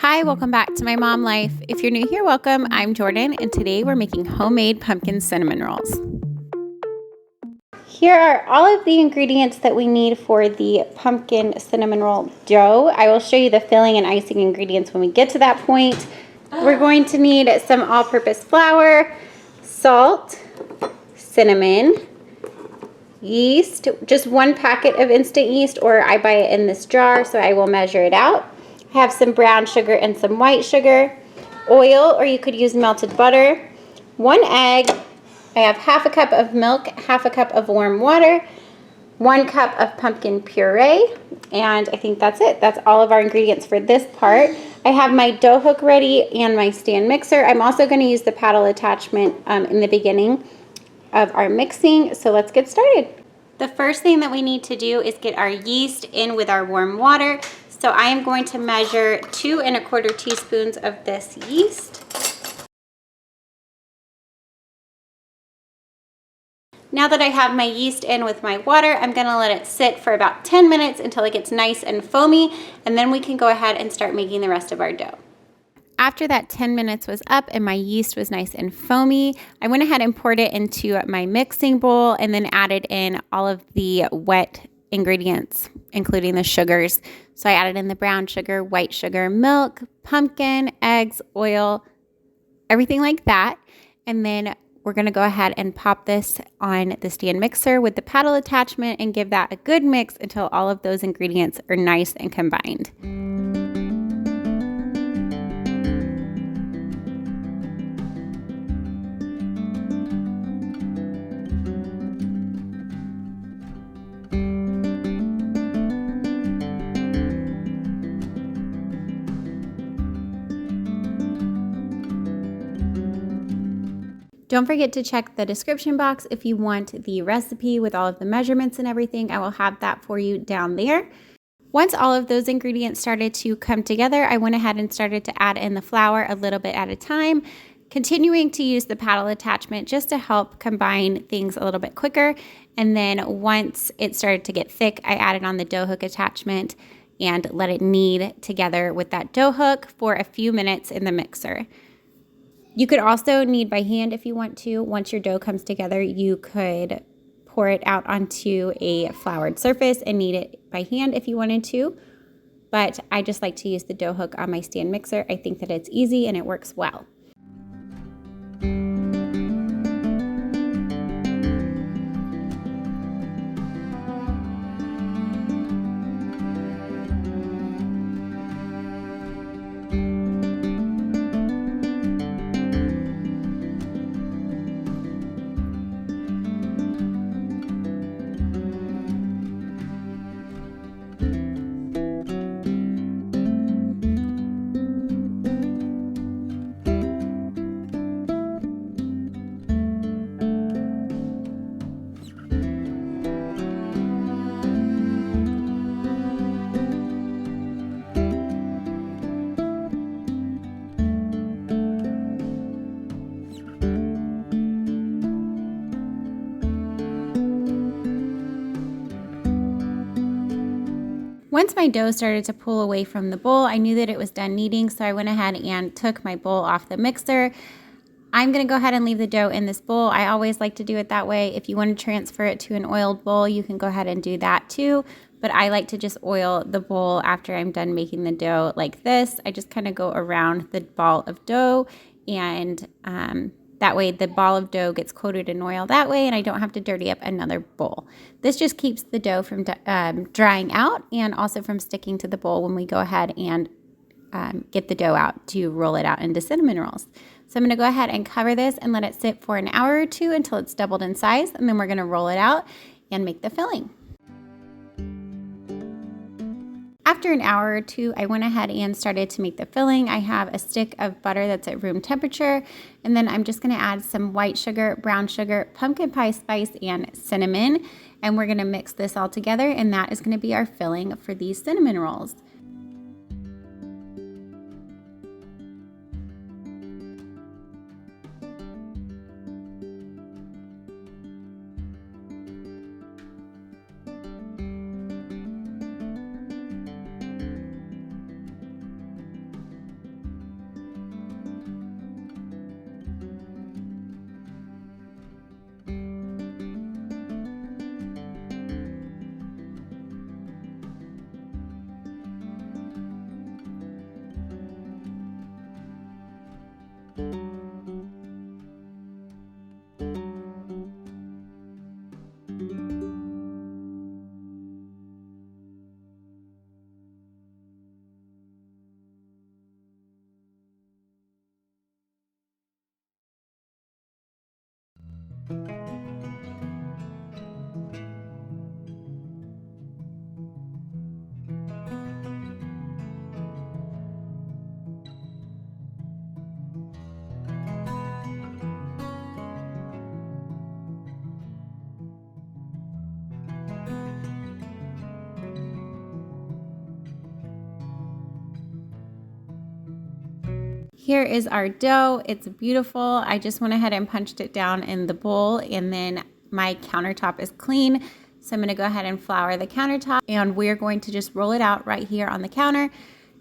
Hi, welcome back to My Mom Life. If you're new here, welcome. I'm Jordan, and today we're making homemade pumpkin cinnamon rolls. Here are all of the ingredients that we need for the pumpkin cinnamon roll dough. I will show you the filling and icing ingredients when we get to that point. We're going to need some all-purpose flour, salt, cinnamon, yeast, just one packet of instant yeast, or I buy it in this jar, so I will measure it out. I have some brown sugar and some white sugar, oil, or you could use melted butter, 1 egg. I have half a cup of milk, half a cup of warm water, 1 cup of pumpkin puree, and I think that's it. That's all of our ingredients for this part. I have my dough hook ready and my stand mixer. I'm also going to use the paddle attachment in the beginning of our mixing, so let's get started. The first thing that we need to do is get our yeast in with our warm water. So I am going to measure 2 1/4 teaspoons of this yeast. Now that I have my yeast in with my water, I'm going to let it sit for about 10 minutes until it gets nice and foamy, and then we can go ahead and start making the rest of our dough. After that 10 minutes was up and my yeast was nice and foamy, I went ahead and poured it into my mixing bowl and then added in all of the wet ingredients, including the sugars. So I added in the brown sugar, white sugar, milk, pumpkin, eggs, oil, everything like that. And then we're going to go ahead and pop this on the stand mixer with the paddle attachment and give that a good mix until all of those ingredients are nice and combined. Don't forget to check the description box if you want the recipe with all of the measurements and everything. I will have that for you down there. Once all of those ingredients started to come together, I went ahead and started to add in the flour a little bit at a time, continuing to use the paddle attachment just to help combine things a little bit quicker. And then once it started to get thick, I added on the dough hook attachment and let it knead together with that dough hook for a few minutes in the mixer. You could also knead by hand if you want to. Once your dough comes together, you could pour it out onto a floured surface and knead it by hand if you wanted to. But I just like to use the dough hook on my stand mixer. I think that it's easy and it works well. Once my dough started to pull away from the bowl, I knew that it was done kneading, so I went ahead and took my bowl off the mixer. I'm going to go ahead and leave the dough in this bowl. I always like to do it that way. If you want to transfer it to an oiled bowl, you can go ahead and do that too. But I like to just oil the bowl after I'm done making the dough like this. I just kind of go around the ball of dough, and that way the ball of dough gets coated in oil that way, and I don't have to dirty up another bowl. This just keeps the dough from drying out and also from sticking to the bowl when we go ahead and get the dough out to roll it out into cinnamon rolls. So I'm going to go ahead and cover this and let it sit for an hour or two until it's doubled in size, and then we're going to roll it out and make the filling. After an hour or two, I went ahead and started to make the filling. I have a stick of butter that's at room temperature, and then I'm just going to add some white sugar, brown sugar, pumpkin pie spice, and cinnamon, and we're going to mix this all together, and that is going to be our filling for these cinnamon rolls. Here is our dough. It's beautiful. I just went ahead and punched it down in the bowl, and then my countertop is clean. So I'm going to go ahead and flour the countertop, and we're going to just roll it out right here on the counter.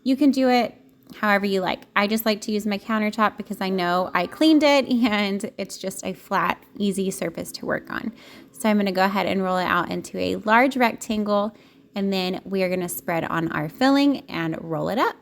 You can do it however you like. I just like to use my countertop because I know I cleaned it and it's just a flat, easy surface to work on. So I'm going to go ahead and roll it out into a large rectangle, and then we are going to spread on our filling and roll it up.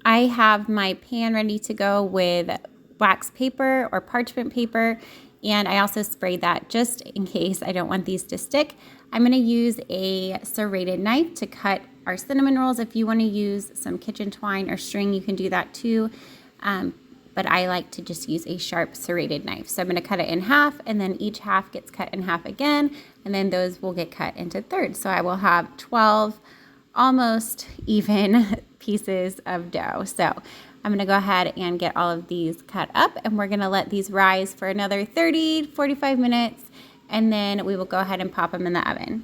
I have my pan ready to go with wax paper or parchment paper, and I also sprayed that just in case I don't want these to stick. I'm going to use a serrated knife to cut our cinnamon rolls. If you want to use some kitchen twine or string, you can do that too, but I like to just use a sharp serrated knife. So I'm going to cut it in half, and then each half gets cut in half again, and then those will get cut into thirds. So I will have 12 almost even pieces of dough. So I'm going to go ahead and get all of these cut up, and we're going to let these rise for another 30 to 45 minutes, and then we will go ahead and pop them in the oven.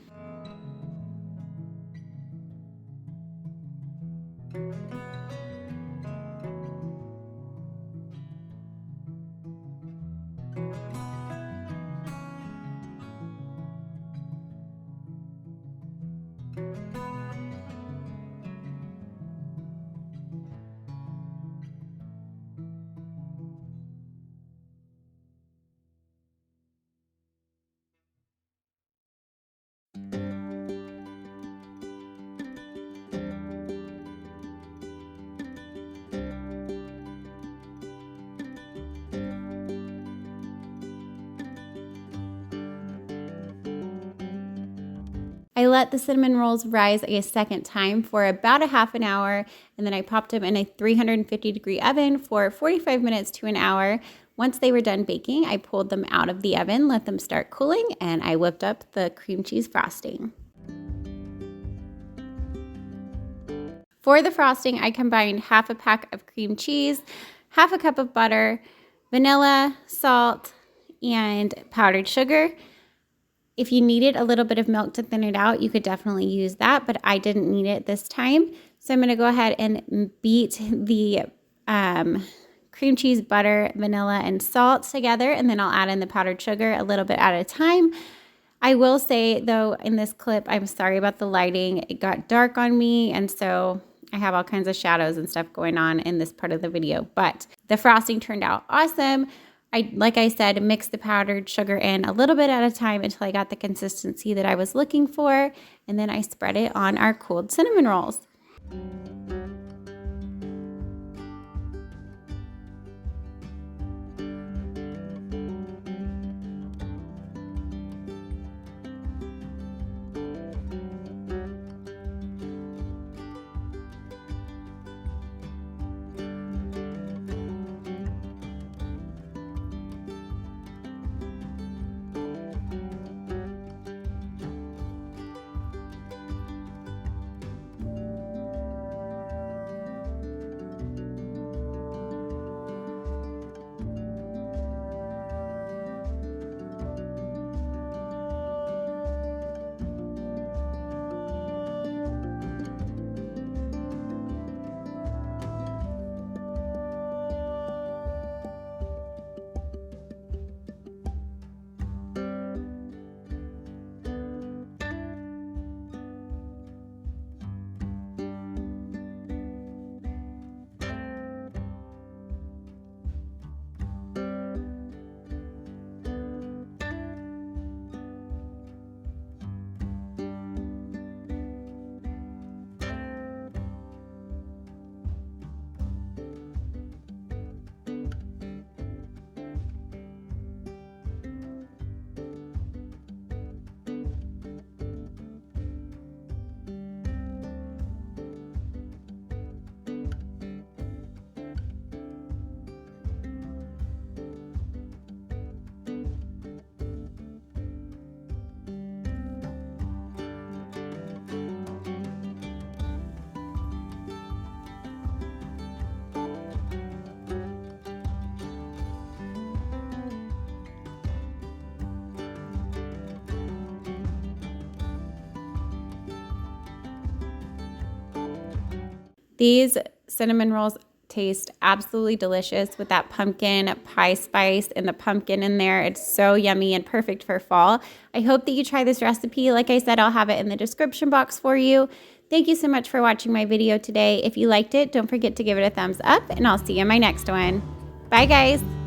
I let the cinnamon rolls rise a second time for about a half an hour, and then I popped them in a 350-degree oven for 45 minutes to an hour. Once they were done baking, I pulled them out of the oven, let them start cooling, and I whipped up the cream cheese frosting. For the frosting, I combined half a pack of cream cheese, half a cup of butter, vanilla, salt, and powdered sugar. If you needed a little bit of milk to thin it out, you could definitely use that, but I didn't need it this time. So I'm going to go ahead and beat the cream cheese, butter, vanilla, and salt together, and then I'll add in the powdered sugar a little bit at a time. I will say, though, in this clip, I'm sorry about the lighting. It got dark on me, and so I have all kinds of shadows and stuff going on in this part of the video, but the frosting turned out awesome. Like I said, mixed the powdered sugar in a little bit at a time until I got the consistency that I was looking for, and then I spread it on our cooled cinnamon rolls. These cinnamon rolls taste absolutely delicious with that pumpkin pie spice and the pumpkin in there. It's so yummy and perfect for fall. I hope that you try this recipe. Like I said, I'll have it in the description box for you. Thank you so much for watching my video today. If you liked it, don't forget to give it a thumbs up, and I'll see you in my next one. Bye, guys.